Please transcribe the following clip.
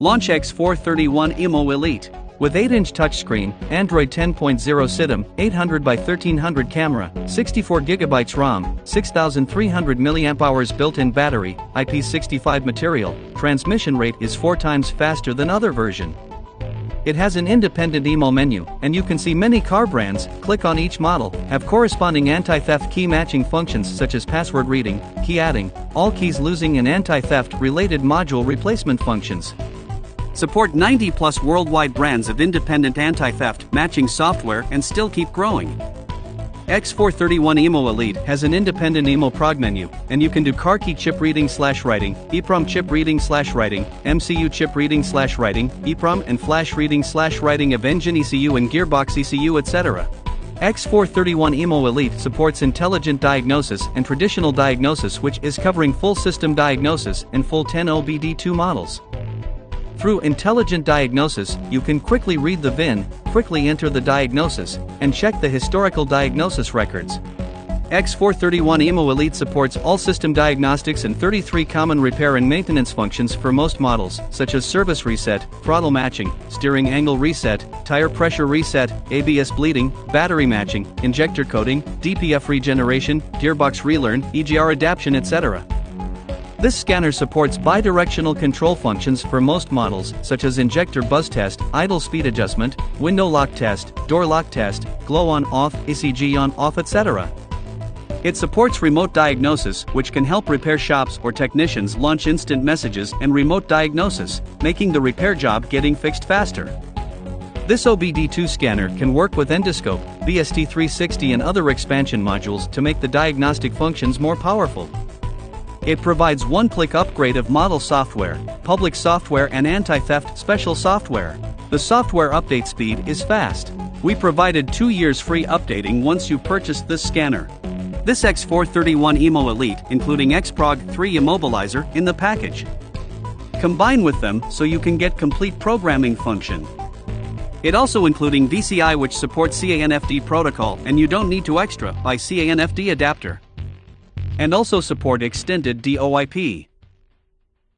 Launch X431 IMMO Elite. With 8-inch touchscreen, Android 10.0 SIDM, 800 by 1300 camera, 64GB ROM, 6300 mAh built-in battery, IP65 material, transmission rate is 4 times faster than other version. It has an independent IMMO menu, and you can see many car brands, click on each model, have corresponding anti-theft key matching functions such as password reading, key adding, all keys losing and anti-theft related module replacement functions. Support 90+ worldwide brands of independent anti-theft matching software and still keep growing. X431 IMMO Elite has an independent IMMO-PROG menu, and you can do car key chip reading/writing, EEPROM chip reading/writing, MCU chip reading/writing, EEPROM and flash reading/writing of engine ECU and gearbox ECU, etc. X431 IMMO Elite supports intelligent diagnosis and traditional diagnosis, which is covering full system diagnosis and full 10 OBDII models. Through intelligent diagnosis, you can quickly read the VIN, quickly enter the diagnosis, and check the historical diagnosis records. X431 IMMO Elite supports all system diagnostics and 33 common repair and maintenance functions for most models, such as service reset, throttle matching, steering angle reset, tire pressure reset, ABS bleeding, battery matching, injector coating, DPF regeneration, gearbox relearn, EGR adaptation, etc. This scanner supports bidirectional control functions for most models, such as injector buzz test, idle speed adjustment, window lock test, door lock test, glow on-off, ECG on-off, etc. It supports remote diagnosis, which can help repair shops or technicians launch instant messages and remote diagnosis, making the repair job getting fixed faster. This OBDII scanner can work with endoscope, BST360 and other expansion modules to make the diagnostic functions more powerful. It provides one-click upgrade of model software, public software and anti-theft special software. The software update speed is fast. We provided 2 years free updating once you purchased this scanner. This X431 IMMO Elite, including X-PROG 3 Immobilizer in the package. Combine with them so you can get complete programming function. It also including VCI, which supports CANFD protocol, and you don't need to extra buy CANFD adapter. And also support extended DOIP.